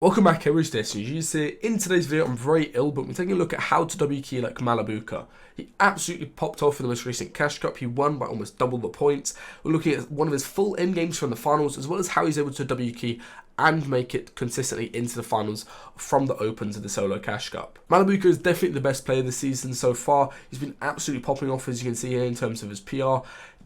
Welcome back, everyone. DestinysJesus here. In today's video, I'm very ill, but we're taking a look at how to W key like Malibuca. He absolutely popped off in the most recent Cash Cup. He won by almost double the points. We're looking at one of his full end games from the finals, as well as how he's able to W key and make it consistently into the finals from the opens of the solo Cash Cup. Malibuca is definitely the best player this season so far. He's been absolutely popping off, as you can see here, in terms of his PR.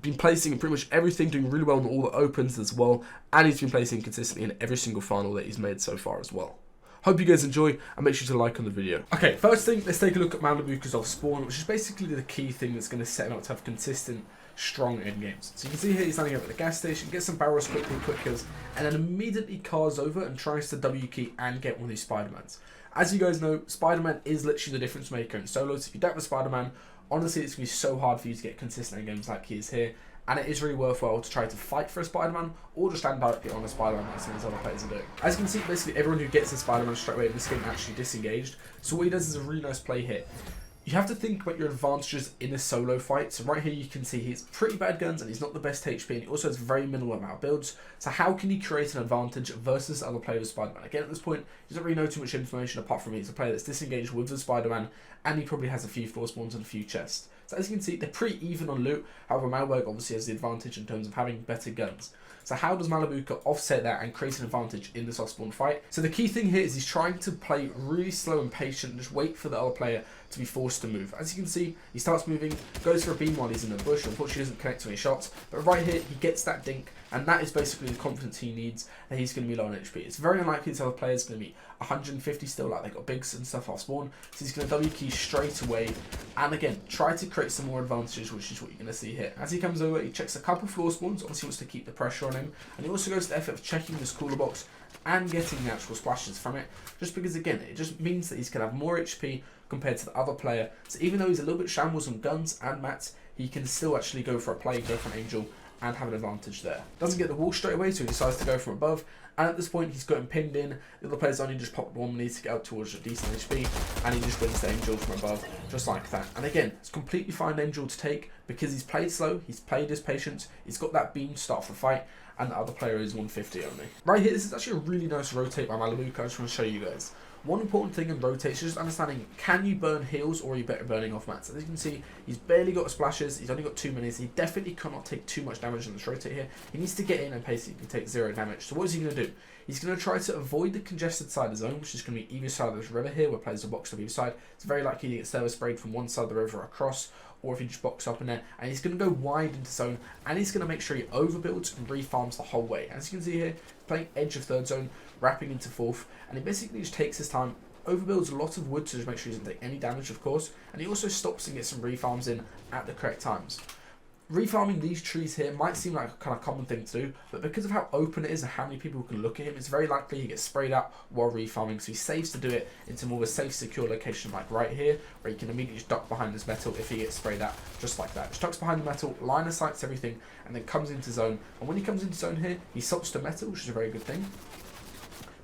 Been placing in pretty much everything, doing really well in all the opens as well, and he's been placing consistently in every single final that he's made so far as well. Hope you guys enjoy, and make sure to like on the video. Okay, first thing, let's take a look at Malibuca's off spawn, which is basically the key thing that's going to set him up to have consistent, strong end games. So you can see here he's standing up at the gas station, gets some barrels quickly, quick kills, and then immediately cars over and tries to W key and get one of these Spider-Mans. As you guys know, Spider-Man is literally the difference maker in solos. If you don't have a Spider-Man, honestly, it's going to be so hard for you to get consistent end games like he is here. And it is really worthwhile to try to fight for a Spider-Man or just stand directly on a Spider-Man as some of other players are doing. As you can see, basically everyone who gets a Spider-Man straight away in this game actually disengaged. So what he does is a really nice play here. You have to think about your advantages in a solo fight. So right here you can see he's pretty bad guns and he's not the best HP, and he also has very minimal amount of builds. So how can he create an advantage versus other players with Spider-Man? Again, at this point, he doesn't really know too much information apart from he's a player that's disengaged with the Spider-Man, and he probably has a few floor spawns and a few chests. So as you can see, they're pretty even on loot. However, Malibuca obviously has the advantage in terms of having better guns. So how does Malibuca offset that and create an advantage in this off-spawn fight? So the key thing here is he's trying to play really slow and patient, and just wait for the other player to be forced to move. As you can see, he starts moving, goes for a beam while he's in the bush. Unfortunately, doesn't connect to any shots. But right here, he gets that dink, and that is basically the confidence he needs that he's going to be low on HP. It's very unlikely this other player is going to be 150 still, like they've got bigs and stuff off spawn. So he's going to W key straight away, and again, try to create some more advantages, which is what you're going to see here. As he comes over, he checks a couple floor spawns. Obviously, wants to keep the pressure on him, and he also goes to the effort of checking this cooler box and getting the actual splashes from it, just because again, it just means that he's going to have more HP compared to the other player. So even though he's a little bit shambles on guns and mats, he can still actually go for a play, go for an angel, and have an advantage there. Doesn't get the wall straight away, so he decides to go from above, and at this point he's got him pinned in. The other player's only just popped 1 minute to get out towards a decent HP, and he just wins the angel from above, just like that. And again, it's completely fine angel to take, because he's played slow, he's played his patience, he's got that beam to start the fight, and the other player is 150 only. Right here, this is actually a really nice rotate by Malibuca. I just want to show you guys. One important thing in rotates is just understanding, can you burn heals or are you better burning off mats? As you can see, he's barely got splashes, he's only got 2 minutes, he definitely cannot take too much damage on this rotate here. He needs to get in and basically take 0 damage. So what is he going to do? He's going to try to avoid the congested side of the zone, which is going to be either side of this river here, where players are boxed up either side. It's very likely to get service sprayed from one side of the river across, or if you just box up in there, and he's going to go wide into zone, and he's going to make sure he overbuilds and refarms the whole way. As you can see here, playing edge of third zone, wrapping into fourth, and he basically just takes his time, overbuilds a lot of wood to just make sure he doesn't take any damage, of course, and he also stops and gets some refarms in at the correct times. Refarming these trees here might seem like a kind of common thing to do, but because of how open it is and how many people can look at him, it's very likely he gets sprayed out while refarming, so he saves to do it into more of a safe, secure location like right here, where he can immediately just duck behind this metal if he gets sprayed out, just like that. Just ducks behind the metal, line of sights everything, and then comes into zone. And when he comes into zone here, he stops to metal, which is a very good thing.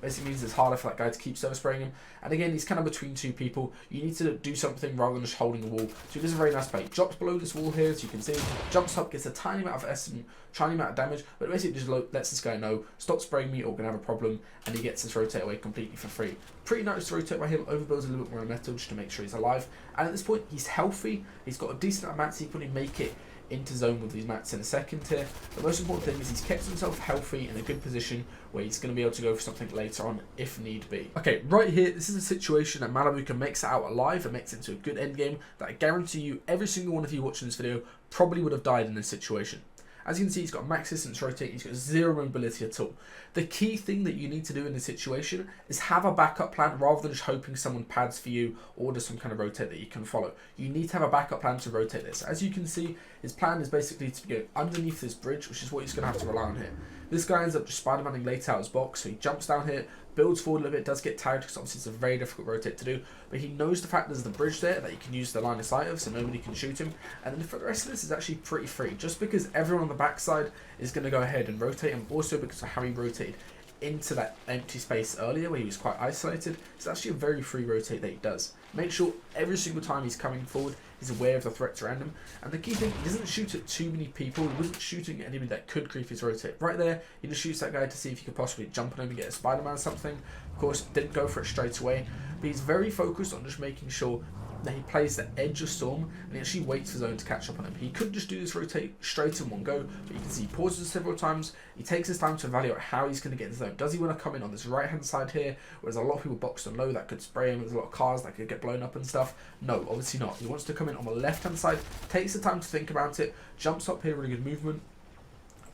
Basically means it's harder for that guy to keep service spraying him. And again, he's kind of between two people. You need to do something rather than just holding the wall. So he does a very nice play. Drops below this wall here, as you can see. Jumps up, gets a tiny amount of estimate, tiny amount of damage, but basically just lets this guy know, stop spraying me or we're going to have a problem, and he gets this rotate away completely for free. Pretty nice to rotate by him. Overbuilds a little bit more metal just to make sure he's alive. And at this point, he's healthy. He's got a decent amount of mats. He can probably make it into zone with these mats in a second here. The most important thing is he's kept himself healthy in a good position where he's going to be able to go for something later on if need be. Okay, right here, this is a situation that Malibuca makes it out alive and makes it into a good end game that I guarantee you every single one of you watching this video probably would have died in this situation. As you can see, he's got max distance rotating, he's got 0 mobility at all. The key thing that you need to do in this situation is have a backup plan rather than just hoping someone pads for you or does some kind of rotate that you can follow. You need to have a backup plan to rotate this. As you can see, his plan is basically to go underneath this bridge, which is what he's going to have to rely on here. This guy ends up just Spider-Manning late out his box, so he jumps down here, builds forward a little bit, does get tagged because obviously it's a very difficult rotate to do, but he knows the fact there's the bridge there that he can use the line of sight of, so nobody can shoot him, and then for the rest of this is actually pretty free, just because everyone on the backside is going to go ahead and rotate, and also because of how he rotated into that empty space earlier where he was quite isolated. It's actually a very free rotate that he does. Make sure every single time he's coming forward, he's aware of the threats around him. And the key thing, he doesn't shoot at too many people. He wasn't shooting at anybody that could creep his rotate. Right there, he just shoots that guy to see if he could possibly jump on him and get a Spider-Man or something. course, didn't go for it straight away, but he's very focused on just making sure that he plays the edge of Storm and he actually waits for Zone to catch up on him. He could just do this rotate straight in one go, but you can see he pauses several times. He takes his time to evaluate how he's going to get in the zone. Does he want to come in on this right hand side here, where there's a lot of people boxed and low that could spray him, there's a lot of cars that could get blown up and stuff? No, obviously not. He wants to come in on the left hand side, takes the time to think about it, jumps up here, really good movement,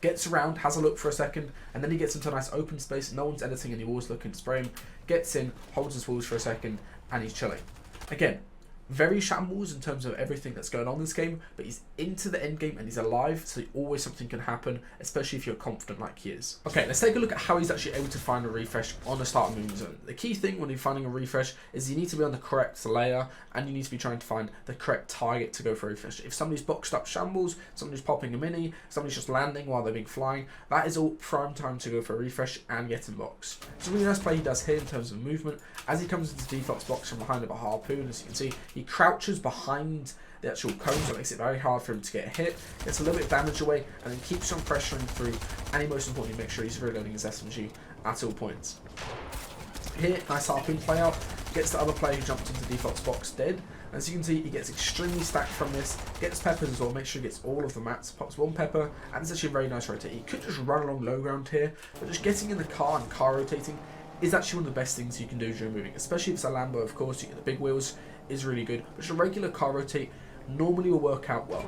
gets around, has a look for a second, and then he gets into a nice open space. No one's editing any walls looking to spray him. Gets in, holds his walls for a second, and he's chilling. Again, very shambles in terms of everything that's going on in this game, but he's into the end game and he's alive, so always something can happen, especially if you're confident like he is. Okay, let's take a look at how he's actually able to find a refresh on the start of moving zone. The key thing when you're finding a refresh is you need to be on the correct layer and you need to be trying to find the correct target to go for a refresh. If somebody's boxed up shambles, somebody's popping a mini, somebody's just landing while they're being flying, that is all prime time to go for a refresh and get in box. It's a really nice play he does here in terms of movement. As he comes into Defoc's box from behind of a harpoon, as you can see, he crouches behind the actual cone, so it makes it very hard for him to get a hit, gets a little bit of damage away, and then keeps on pressuring through, and he most importantly makes sure he's reloading his SMG at all points. Here, nice harpoon play out, gets the other player who jumped into Defoc's box dead. As you can see, he gets extremely stacked from this, gets peppers as well, make sure he gets all of the mats, pops one pepper, and it's actually a very nice rotate. He could just run along low ground here, but just getting in the car and car rotating is actually one of the best things you can do during moving, especially if it's a Lambo, of course. You get the big wheels, is really good, but just a regular car rotate normally will work out well.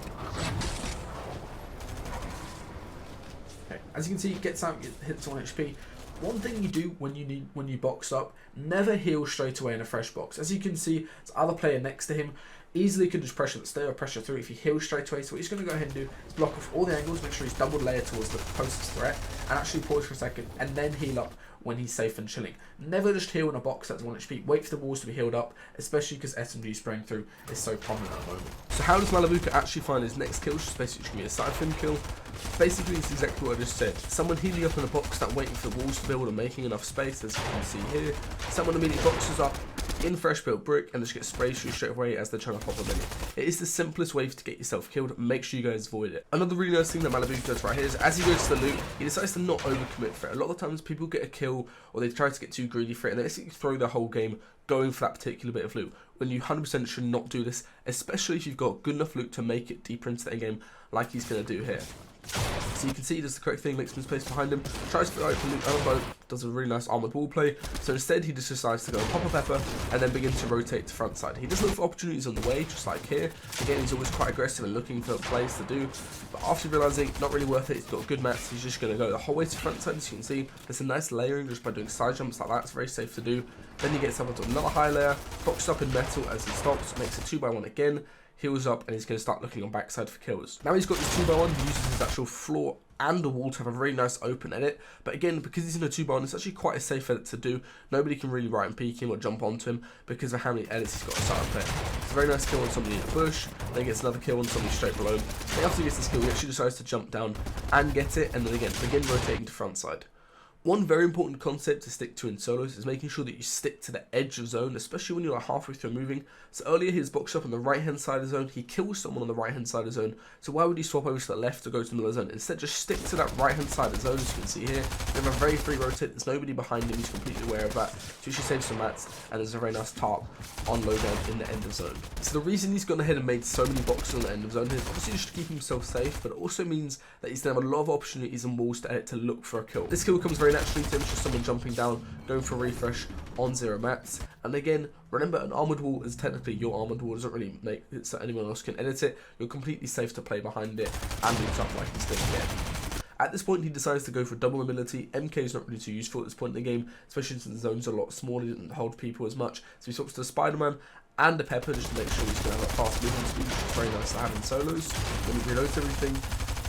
Okay, as you can see, he gets out, hits 1 HP. One thing you do when you box up, never heal straight away in a fresh box. As you can see, there's other player next to him, easily can just pressure the stair or pressure through if he heals straight away. So what he's going to go ahead and do is block off all the angles, make sure he's double layered towards the closest threat, and actually pause for a second and then heal up when he's safe and chilling. Never just heal in a box that's 1 HP. Wait for the walls to be healed up, especially because SMG spraying through is so prominent at the moment. So how does Malibuca actually find his next kill? Which is basically just going to be a siphon kill. Basically, it's exactly what I just said. Someone healing up in a box that waiting for the walls to build and making enough space, as you can see here. Someone immediately boxes up in fresh built brick and just get sprayed through straight away as they're trying to pop a mini. It is the simplest way to get yourself killed. Make sure you guys avoid it. Another really nice thing that Malibuca does right here is as he goes to the loot, he decides to not overcommit for it. A lot of the times people get a kill or they try to get too greedy for it and they basically throw their whole game going for that particular bit of loot, when you 100% should not do this, especially if you've got good enough loot to make it deeper into the end game like he's going to do here. So you can see he does the correct thing, makes some space behind him, tries to open loot elbow, does a really nice armored wall play. So instead he just decides to go pop a pepper and then begin to rotate to front side. He does look for opportunities on the way, just like here. Again, he's always quite aggressive and looking for plays to do, but after realizing not really worth it, he's got good mats, he's just going to go the whole way to front side. As you can see, there's a nice layering just by doing side jumps like that. It's very safe to do. Then he gets up onto another high layer, boxed up in metal as he stops, makes a 2x1 again, heals up, and he's going to start looking on backside for kills. Now he's got this 2x1, he uses his actual floor and the wall to have a really nice open edit, but again, because he's in a 2x1, it's actually quite a safe edit to do. Nobody can really right and peek him or jump onto him because of how many edits he's got set up there. It's a very nice kill on somebody in a bush, then gets another kill on somebody straight below him. Then after he gets this kill, he actually decides to jump down and get it, and then again, begin rotating to front side. One very important concept to stick to in solos is making sure that you stick to the edge of zone, especially when you're halfway through moving. So earlier he was boxed up on the right hand side of zone, he kills someone on the right hand side of zone, so why would he swap over to the left to go to the middle of zone? Instead just stick to that right hand side of zone. As you can see here, we have a very free rotate, there's nobody behind him, he's completely aware of that, so he should save some mats, and there's a very nice tarp on low down in the end of zone. So the reason he's gone ahead and made so many boxes on the end of zone is obviously just to keep himself safe, but it also means that he's going to have a lot of opportunities and walls to edit to look for a kill. This kill comes very naturally to him, just someone jumping down, going for a refresh on 0 mats. And again, remember, an armored wall is technically your armored wall, doesn't really make it so anyone else can edit it. You're completely safe to play behind it and loot up like he's doing again. At this point, he decides to go for double mobility. MK is not really too useful at this point in the game, especially since the zones are a lot smaller, he doesn't hold people as much. So he swaps to Spider-Man and a pepper just to make sure he's going to have a fast movement speed, which is very nice to have in solos. Then he reloads everything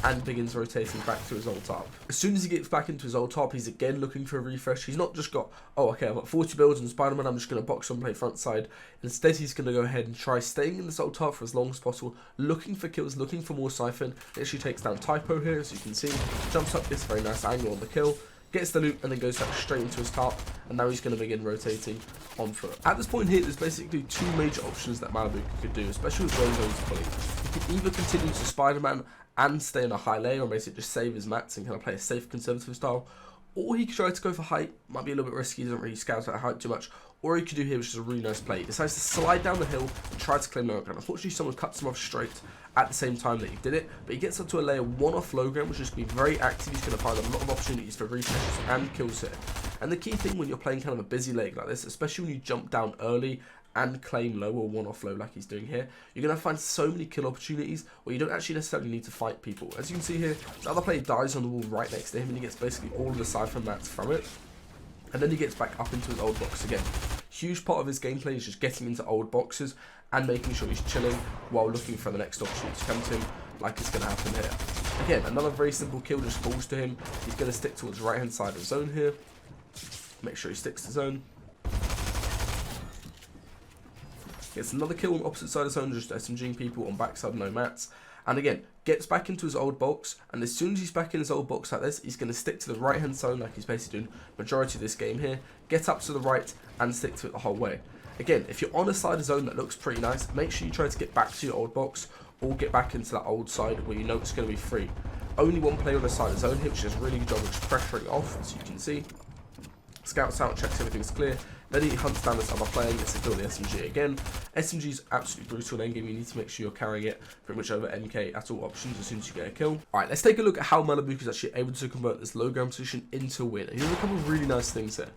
and begins rotating back to his old top. As soon as he gets back into his old top, he's again looking for a refresh. He's not just got, oh, okay, I've got 40 builds and Spider-Man, I'm just going to box and play front side. Instead, he's going to go ahead and try staying in this old top for as long as possible, looking for kills, looking for more siphon. It actually takes down Typo here, as you can see. Jumps up this very nice angle on the kill, gets the loot, and then goes back straight into his top, and now he's going to begin rotating on foot. At this point here, there's basically two major options that Malibuca could do, especially with low zones pulling. He could either continue to Spider-Man and stay in a high layer, or basically just save his mats and kind of play a safe conservative style, Or he could try to go for height, might be a little bit risky, doesn't really scout out height too much. Or he could do here, which is a really nice play. He decides to slide down the hill and try to claim low ground. Unfortunately, someone cuts him off straight at the same time that he did it. But he gets up to a layer 1 off low ground, which is going to be very active. He's going to find a lot of opportunities for refreshes and kills here. And the key thing when you're playing kind of a busy leg like this, especially when you jump down early and claim low or 1 off low like he's doing here, you're going to find so many kill opportunities where you don't actually necessarily need to fight people. As you can see here, the other player dies on the wall right next to him and he gets basically all of the cypher mats from it. And then he gets back up into his old box again. Huge part of his gameplay is just getting into old boxes and making sure he's chilling while looking for the next opportunity to come to him, like it's going to happen here. Again, another very simple kill just falls to him. He's going to stick towards the right hand side of zone here. Make sure he sticks to zone. Gets another kill on the opposite side of zone, just SMGing people on backside, no mats. And again, gets back into his old box, and as soon as he's back in his old box like this, he's going to stick to the right hand zone like he's basically doing majority of this game here. Get up to the right and stick to it the whole way. Again, if you're on a side of zone that looks pretty nice, make sure you try to get back to your old box or get back into that old side where you know it's going to be free. Only one player on the side of zone here, which is really good job of just pressuring off, as you can see. Scouts out, checks everything's clear. Then he hunts down this other player and gets to kill the SMG again. SMG is absolutely brutal in endgame. You need to make sure you're carrying it pretty much over MK at all options as soon as you get a kill. Alright, let's take a look at how Malibuca is actually able to convert this low ground position into a win. And here's a couple of really nice things here.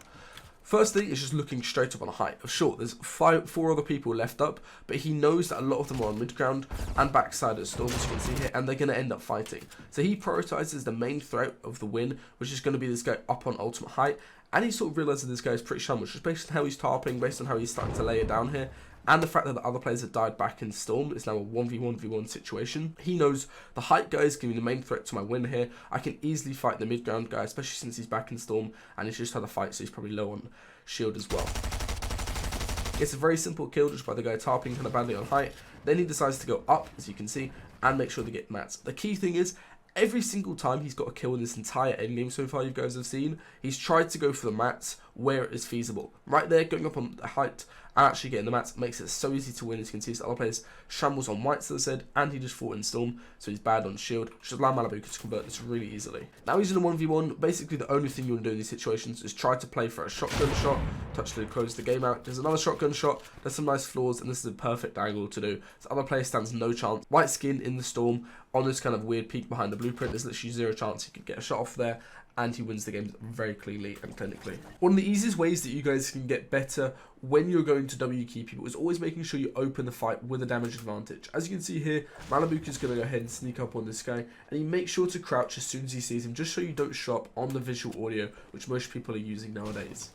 First thing is just looking straight up on a height. Sure, there's 4 other people left up, but he knows that a lot of them are on mid ground and backside of Storm, as you can see here, and they're going to end up fighting. So he prioritizes the main threat of the win, which is going to be this guy up on ultimate height, and he sort of realizes this guy is pretty shun, which is based on how he's tarping, based on how he's starting to lay it down here, and the fact that the other players have died back in Storm. It's now a 1v1v1 situation. He knows the height guy is giving the main threat to my win here. I can easily fight the mid ground guy, especially since he's back in Storm, and he's just had a fight, so he's probably low on shield as well. It's a very simple kill just by the guy tarping kind of badly on height. Then he decides to go up, as you can see, and make sure to get mats. The key thing is, every single time he's got a kill in this entire endgame so far you guys have seen, he's tried to go for the mats where it is feasible. Right there, going up on the height and actually getting the mats makes it so easy to win. As you can see, the other players shambles on whites, as I said, and he just fought in Storm, so he's bad on shield, which should allow Malibuca to convert this really easily. Now he's in a 1v1. Basically, the only thing you want to do in these situations is try to play for a shotgun shot, touch to close the game out. There's another shotgun shot, there's some nice flaws, and this is a perfect angle to do. The other player stands no chance. White skin in the Storm on this kind of weird peak behind the blueprint. There's literally 0 chance he could get a shot off there, and he wins the game very cleanly and clinically. One of the easiest ways that you guys can get better when you're going to W key people is always making sure you open the fight with a damage advantage. As you can see here, Malibuca is going to go ahead and sneak up on this guy, and he makes sure to crouch as soon as he sees him, just so you don't show up on the visual audio, which most people are using nowadays.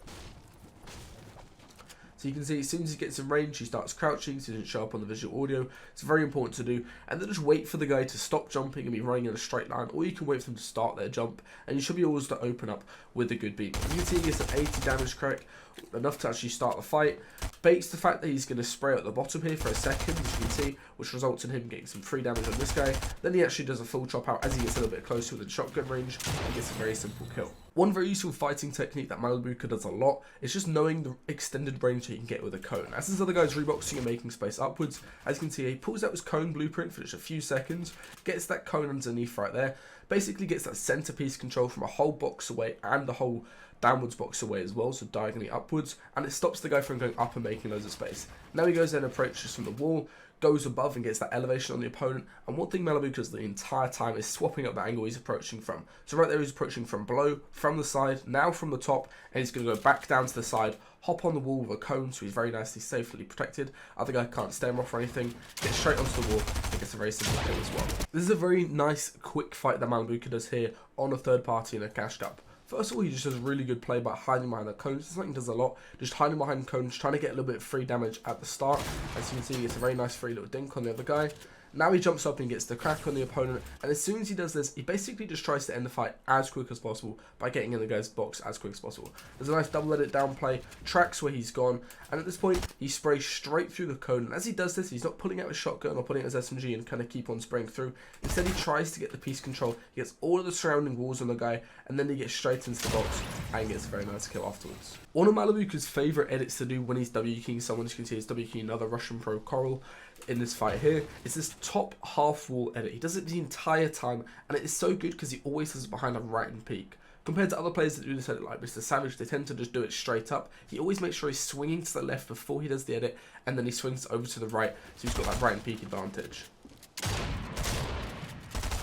So you can see as soon as he gets in range, he starts crouching so he doesn't show up on the visual audio. It's very important to do. And then just wait for the guy to stop jumping and be running in a straight line, or you can wait for them to start their jump, and you should be able to open up with a good beat. You can see he gets an 80 damage crack, enough to actually start the fight. Baits the fact that he's going to spray at the bottom here for a second, as you can see, which results in him getting some free damage on this guy. Then he actually does a full chop out as he gets a little bit closer within shotgun range and gets a very simple kill. One very useful fighting technique that Malibuca does a lot is just knowing the extended range he can get with a cone. As this other guy's reboxing and making space upwards, as you can see, he pulls out his cone blueprint for just a few seconds, gets that cone underneath right there, basically gets that centerpiece control from a whole box away and the whole downwards box away as well, so diagonally upwards, and it stops the guy from going up and making loads of space. Now he goes in and approaches from the wall, goes above and gets that elevation on the opponent, and one thing Malibuca does the entire time is swapping up the angle he's approaching from. So right there he's approaching from below, from the side, now from the top, and he's going to go back down to the side, hop on the wall with a cone, so he's very nicely, safely protected. Other guy can't stare him off or anything, gets straight onto the wall, and gets a very simple kill as well. This is a very nice, quick fight that Malibuca does here on a third party in a cash cup. First of all, he just does a really good play by hiding behind the cones. It's something he does a lot. Just hiding behind cones, trying to get a little bit of free damage at the start. As you can see, he gets a very nice free little dink on the other guy. Now he jumps up and gets the crack on the opponent, and as soon as he does this, he basically just tries to end the fight as quick as possible by getting in the guy's box as quick as possible. There's a nice double let it down play, tracks where he's gone, and at this point, he sprays straight through the cone, and as he does this, he's not pulling out his shotgun or pulling out his SMG and kind of keep on spraying through. Instead, he tries to get the piece control, he gets all of the surrounding walls on the guy, and then he gets straight into the box, and gets a very nice kill afterwards. One of Malibuca's favourite edits to do when he's W-keying someone, as you can see, he's W-keying another Russian pro Coral in this fight here, is this top half wall edit. He does it the entire time, and it is so good because he always does it behind a right and peak. Compared to other players that do this edit like Mr. Savage, they tend to just do it straight up. He always makes sure he's swinging to the left before he does the edit, and then he swings over to the right, so he's got that right and peak advantage.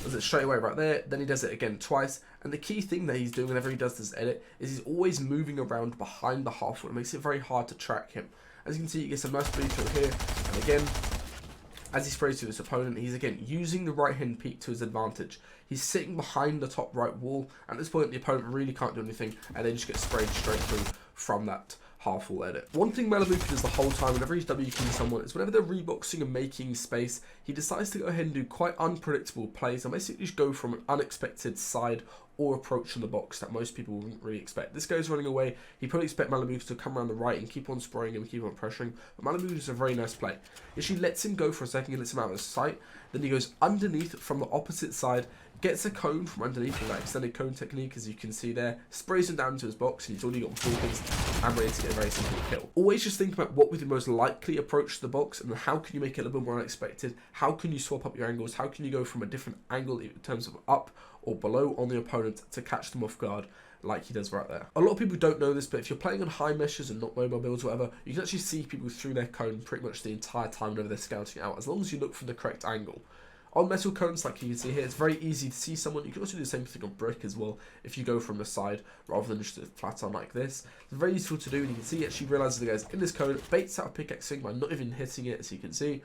Does it straight away right there, then he does it again twice, and the key thing that he's doing whenever he does this edit is he's always moving around behind the half wall. It makes it very hard to track him. As you can see, he gets a nice bleed through here, and again, as he sprays through this opponent, he's again using the right hand peak to his advantage. He's sitting behind the top right wall, and at this point the opponent really can't do anything, and then just gets sprayed straight through from that half wall edit. One thing Malibuca does the whole time whenever he's WQing someone is whenever they're reboxing and making space, he decides to go ahead and do quite unpredictable plays and basically just go from an unexpected side or approach in the box that most people wouldn't really expect. This guy's running away. He probably expect Malibuca to come around the right and keep on spraying him and keep on pressuring, but Malibuca is a very nice play. If she lets him go for a second and lets him out of sight, then he goes underneath from the opposite side, gets a cone from underneath with that extended cone technique, as you can see there, sprays him down into his box, and he's already got 4 hits and ready to get a very simple kill. Always just think about what would be the most likely approach to the box, and then how can you make it a little bit more unexpected, how can you swap up your angles, how can you go from a different angle in terms of up or below on the opponent to catch them off guard, like he does right there. A lot of people don't know this, but if you're playing on high meshes and not mobile builds or whatever, you can actually see people through their cone pretty much the entire time whenever they're scouting out, as long as you look from the correct angle. On metal cones, like you can see here, it's very easy to see someone. You can also do the same thing on brick as well, if you go from the side rather than just flat on like this. It's very useful to do, and you can see he actually realises the guy's in this cone, baits out a pickaxe swing by not even hitting it, as you can see.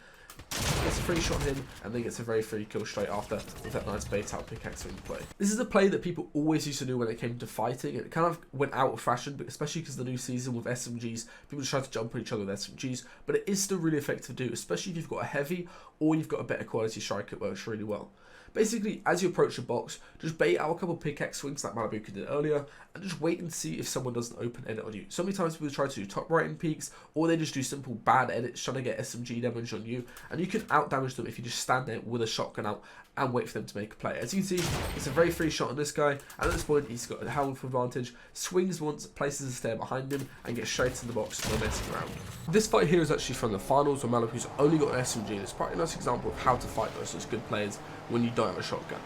Gets a free shot on him, and then gets a very free kill straight after with that nice bait out pickaxe swing play. This is a play that people always used to do when it came to fighting, and it kind of went out of fashion, but especially because the new season with SMGs, people just try to jump on each other with SMGs, but it is still really effective to do, especially if you've got a heavy or you've got a better quality strike. It works really well. Basically, as you approach the box, just bait out a couple of pickaxe swings like Malibuca did earlier, and just wait and see if someone does an open edit on you. So many times people try to do top right end peaks, or they just do simple bad edits trying to get SMG damage on you, and you can out damage them if you just stand there with a shotgun out and wait for them to make a play. As you can see, it's a very free shot on this guy, and at this point he's got a helmet advantage, swings once, places a stair behind him, and gets straight in the box, no messing around. This fight here is actually from the finals where Malibuca's only got an SMG, and it's quite a nice example of how to fight versus good players when you don't have a shotgun.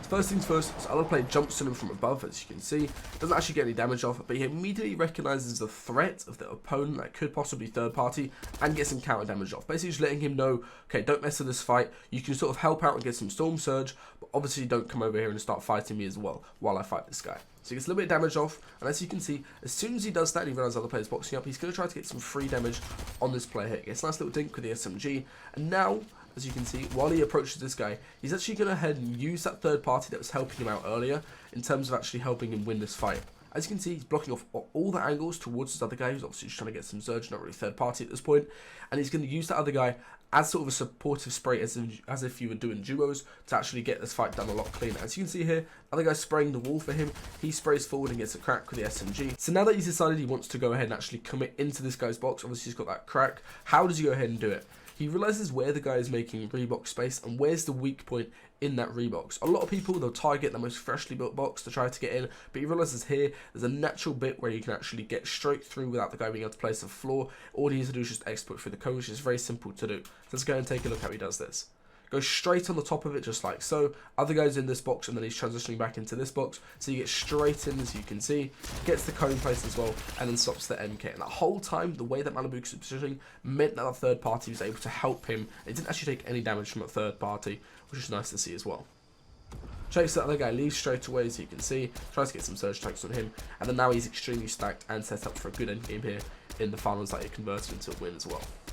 First things first, so other player jumps on him from above, as you can see, doesn't actually get any damage off, but he immediately recognises the threat of the opponent that could possibly third party and gets some counter damage off. Basically just letting him know, okay, don't mess with this fight, you can sort of help out and get some storm surge, but obviously don't come over here and start fighting me as well while I fight this guy. So he gets a little bit of damage off, and as you can see, as soon as he does that and he realises other players boxing up, he's going to try to get some free damage on this player here. He gets a nice little dink with the SMG, and now, as you can see, while he approaches this guy, he's actually going to head and use that third party that was helping him out earlier in terms of actually helping him win this fight. As you can see, he's blocking off all the angles towards this other guy who's obviously just trying to get some surge, not really third party at this point, and he's going to use that other guy as sort of a supportive spray, as if you were doing duos, to actually get this fight done a lot cleaner. As you can see here, the other guy's spraying the wall for him, he sprays forward and gets a crack with the SMG. So now that he's decided he wants to go ahead and actually commit into this guy's box, obviously he's got that crack, how does he go ahead and do it? He realises where the guy is making rebox space and where's the weak point in that rebox. A lot of people, they'll target the most freshly built box to try to get in, but he realises here there's a natural bit where you can actually get straight through without the guy being able to place the floor. All he needs to do is just exploit through the cone, which is very simple to do. So let's go and take a look how he does this. Goes straight on the top of it, just like so. Other guy's in this box, and then he's transitioning back into this box. So you get straight in, as you can see. Gets the cone placed as well, and then stops the MK. And that whole time, the way that Malibuca's positioning meant that the third party was able to help him. It didn't actually take any damage from a third party, which is nice to see as well. Chase that other guy, leaves straight away, as you can see. Tries to get some surge tanks on him. And then now he's extremely stacked and set up for a good end game here in the finals that he converted into a win as well.